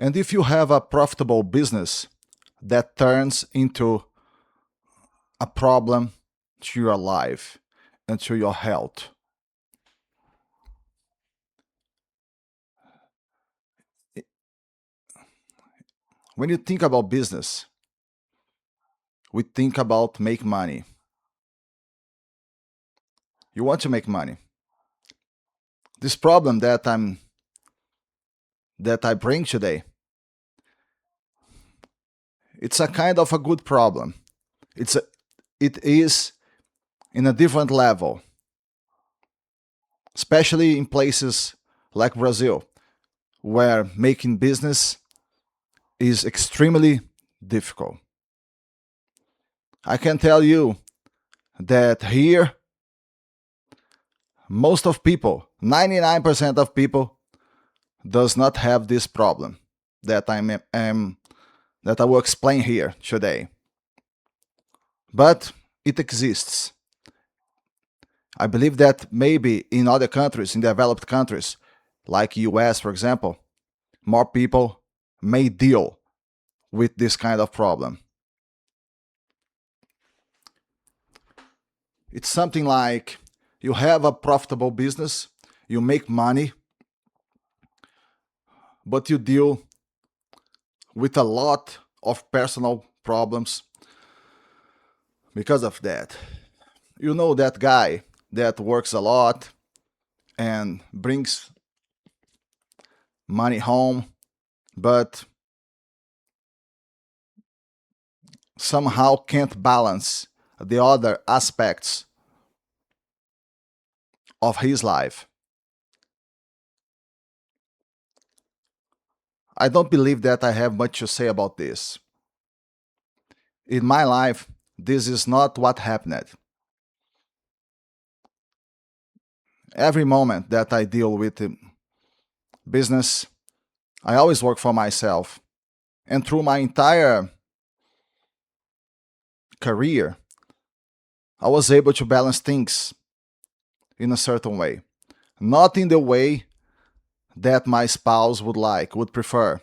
And if you have a profitable business that turns into a problem to your life and to your health, when you think about business, we think about make money. You want to make money. This problem that I bring today, it's a kind of a good problem. It is in a different level, especially in places like Brazil, where making business is extremely difficult. I can tell you that here, most of people, 99% of people, does not have this problem that that I will explain here today. But it exists. I believe that maybe in other countries, in developed countries, like US for example, more people may deal with this kind of problem. It's something like you have a profitable business, you make money, but you deal with a lot of personal problems because of that. You know that guy that works a lot and brings money home, but somehow can't balance the other aspects of his life. I don't believe that I have much to say about this. In my life, this is not what happened. Every moment that I deal with business, I always work for myself. And through my entire career, I was able to balance things in a certain way. Not in the way that my spouse would like, would prefer.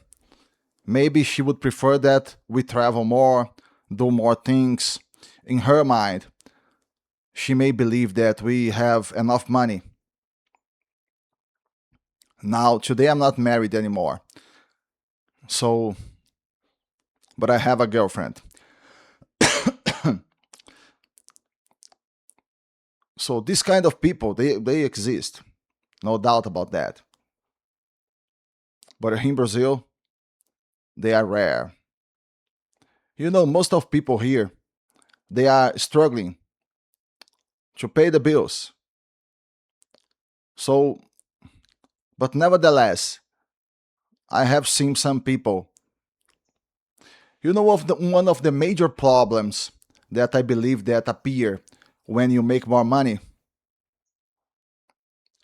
Maybe she would prefer that we travel more, do more things. In her mind, she may believe that we have enough money. Now, today I'm not married anymore. So, but I have a girlfriend. So, this kind of people, they exist. No doubt about that. But in Brazil, they are rare. You know, most of people here, they are struggling to pay the bills. So, but nevertheless, I have seen some people. You know, one of the major problems that I believe that appear when you make more money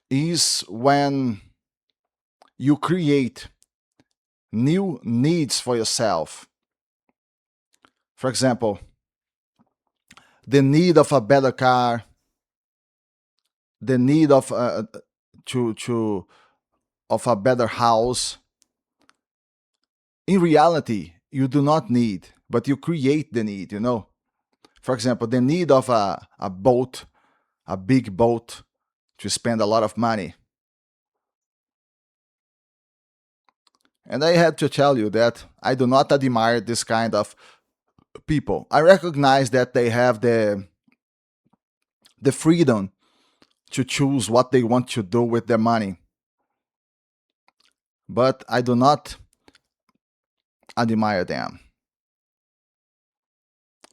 is when you create new needs for yourself. For example, the need of a better car, the need of to of a better house. In reality, you do not need, but you create the need. You know, for example, the need of a boat, a big boat, to spend a lot of money. And I had to tell you that I do not admire this kind of people. I recognize that they have the freedom to choose what they want to do with their money. But I do not admire them.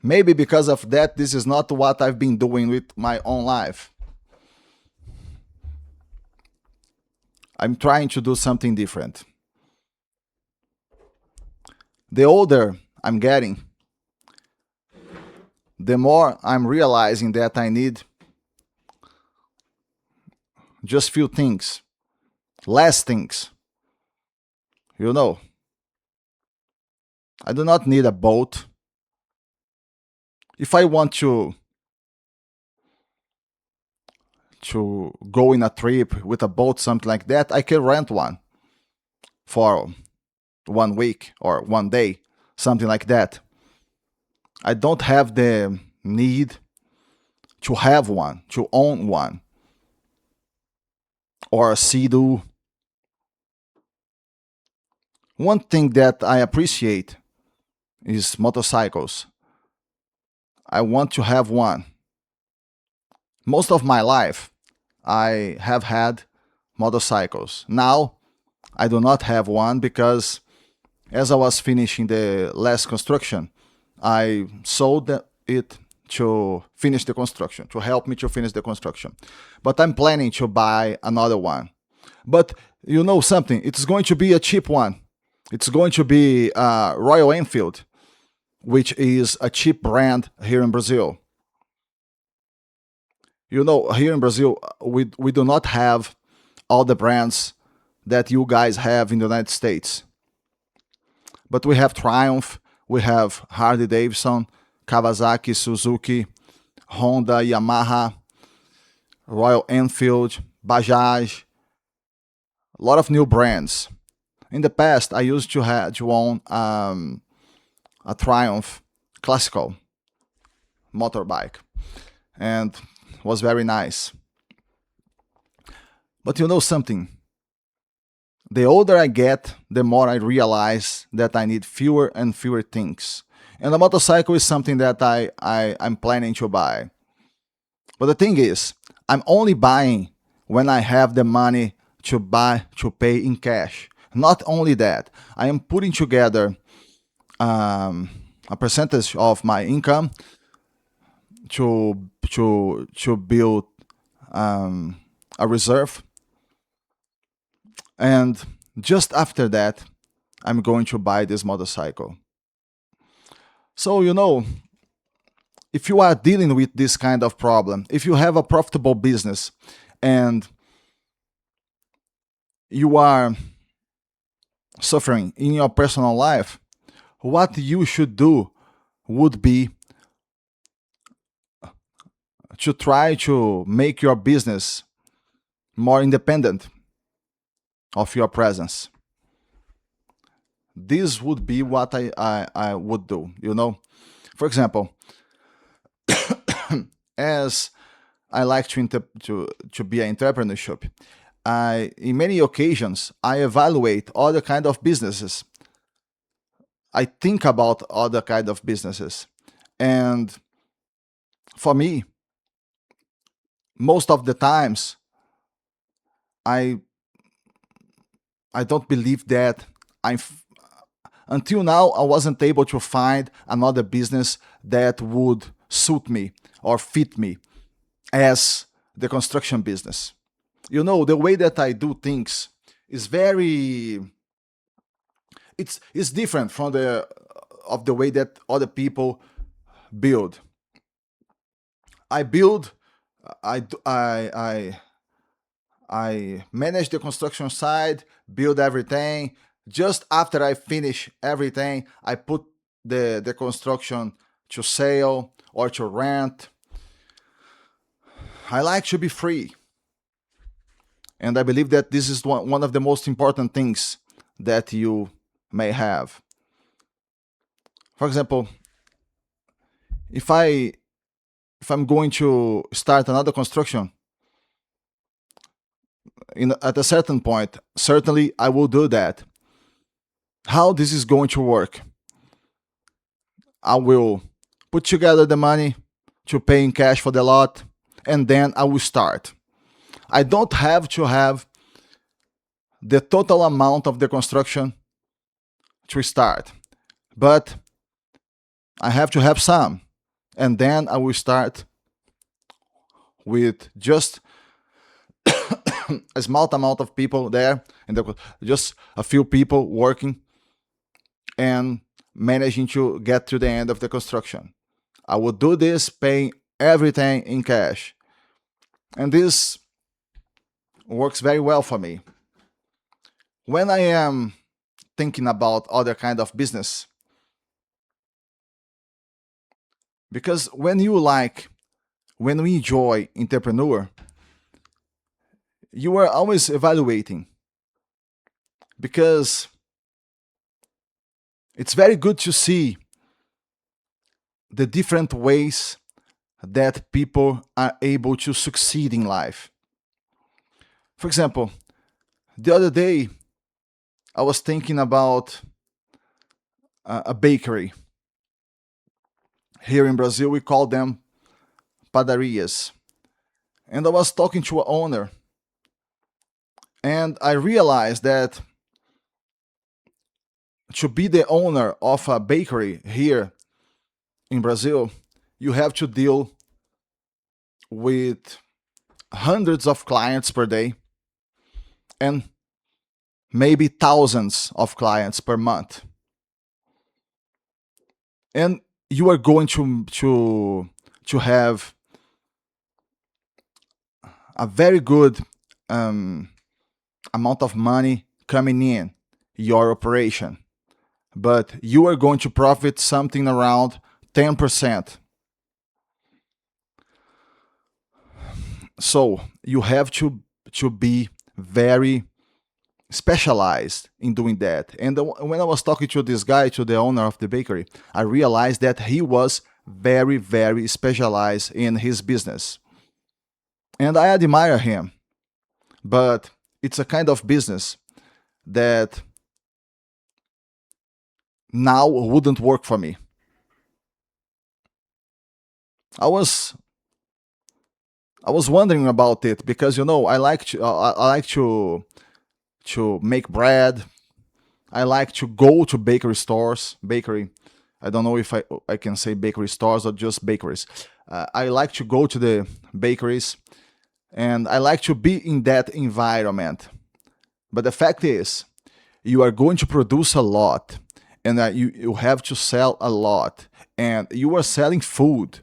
Maybe because of that, this is not what I've been doing with my own life. I'm trying to do something different. The older I'm getting, the more I'm realizing that I need just few things, less things. You know, I do not need a boat. If I want to go in a trip with a boat, something like that, I can rent one for one week or one day, something like that. I don't have the need to have one, to own one, or a Sea-Doo. One thing that I appreciate is motorcycles. I want to have one. Most of my life, I have had motorcycles. Now, I do not have one because as I was finishing the last construction, I sold it to finish the construction, to help me to finish the construction. But I'm planning to buy another one. But you know something? It's going to be a cheap one. It's going to be Royal Enfield, which is a cheap brand here in Brazil. You know, here in Brazil, we do not have all the brands that you guys have in the United States. But we have Triumph, we have Harley Davidson, Kawasaki, Suzuki, Honda, Yamaha, Royal Enfield, Bajaj, a lot of new brands. In the past, I used to own a Triumph classical motorbike, and was very nice. But you know something? The older I get, the more I realize that I need fewer and fewer things. And a motorcycle is something that I'm planning to buy. But the thing is, I'm only buying when I have the money to pay in cash. Not only that, I am putting together a percentage of my income to build a reserve, and just after that, I'm going to buy this motorcycle. So you know, if you are dealing with this kind of problem, if you have a profitable business and you are suffering in your personal life, what you should do would be to try to make your business more independent of your presence. This would be what I would do, you know. For example, as I like to be an entrepreneurship, in many occasions I evaluate other kind of businesses. I think about other kind of businesses, and for me, most of the times, I I don't believe that I'm. Until now, I wasn't able to find another business that would suit me or fit me as the construction business. You know, the way that I do things is very. It's different from the way that other people build. I build. I d- I manage the construction side, build everything. Just after I finish everything, I put the construction to sale or to rent. I like to be free. And I believe that this is one of the most important things that you may have. For example, if I if I'm going to start another construction at a certain point, certainly I will do that. How this is going to work? I will put together the money to pay in cash for the lot, and then I will start. I don't have to have the total amount of the construction to start, but I have to have some, and then I will start with just a small amount of people there, and just a few people working and managing to get to the end of the construction. I will do this paying everything in cash. And this works very well for me. When I am thinking about other kind of business, because when we enjoy entrepreneur, you are always evaluating, because it's very good to see the different ways that people are able to succeed in life. For example, the other day I was thinking about a bakery. Here in Brazil, we call them padarias. And I was talking to an owner, and I realized that to be the owner of a bakery here in Brazil, you have to deal with hundreds of clients per day and maybe thousands of clients per month. And you are going to have a very good um, amount of money coming in your operation, but you are going to profit something around 10%. So you have to be very specialized in doing that. And when I was talking to this guy, to the owner of the bakery, I realized that he was very, very specialized in his business. And I admire him, but it's a kind of business that now wouldn't work for me. I was I was wondering about it because I like to make bread. I like to go to bakery stores. Bakery. I don't know if I can say bakery stores or just bakeries. I like to go to the bakeries, and I like to be in that environment. But the fact is, you are going to produce a lot, and you have to sell a lot, and you are selling food,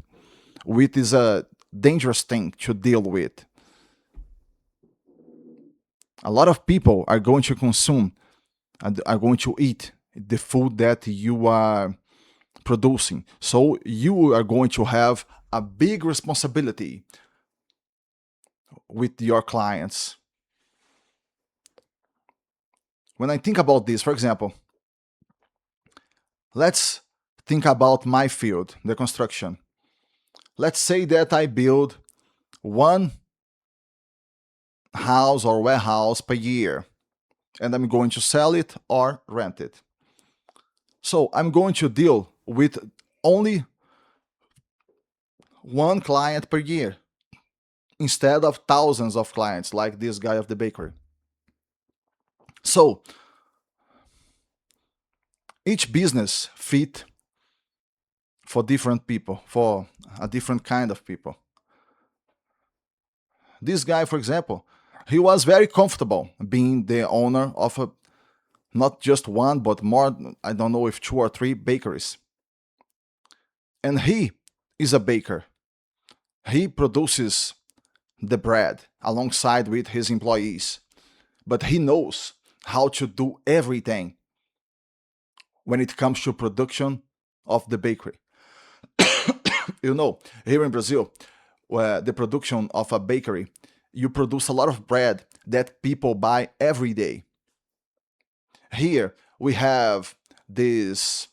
which is a dangerous thing to deal with. A lot of people are going to consume and are going to eat the food that you are producing. So you are going to have a big responsibility with your clients. When I think about this, for example, let's think about my field, the construction. Let's say that I build one house or warehouse per year, and I'm going to sell it or rent it. So I'm going to deal with only one client per year instead of thousands of clients like this guy of the bakery. So each business fit for different people, for a different kind of people. This guy, for example, he was very comfortable being the owner of a not just one but more, I don't know if two or three bakeries. And he is a baker. He produces the bread alongside with his employees, but he knows how to do everything when it comes to production of the bakery. Here in Brazil, where the production of a bakery, you produce a lot of bread that people buy every day. Here we have this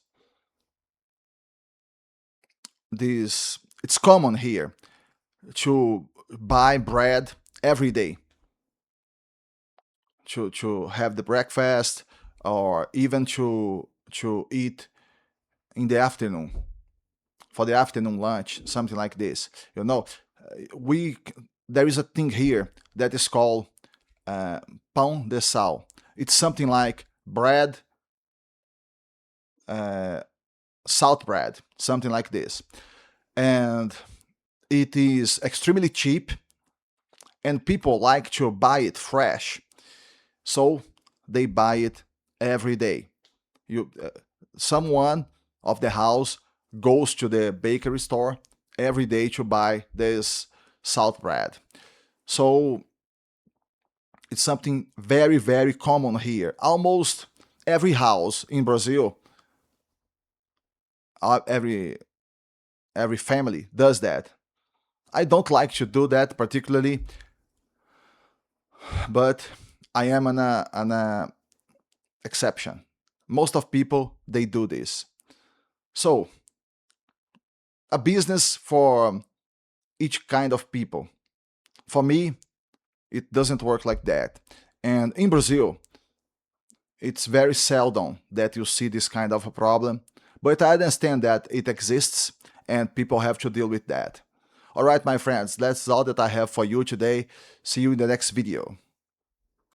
this it's common here to buy bread every day to have the breakfast or even to eat in the afternoon for the afternoon lunch, something like this. We there is a thing here that is called pão de sal. It's something like bread, uh, salt bread, something like this, and it is extremely cheap, and people like to buy it fresh, so they buy it every day. You, someone of the house goes to the bakery store every day to buy this salt bread. So it's something very, very common here. Almost every house in Brazil, every family does that. I don't like to do that particularly, but I am an exception. most of people, they do this. So, a business for each kind of people. For me, it doesn't work like that. And in Brazil, it's very seldom that you see this kind of a problem, but I understand that it exists and people have to deal with that. All right, my friends, that's all that I have for you today. See you in the next video.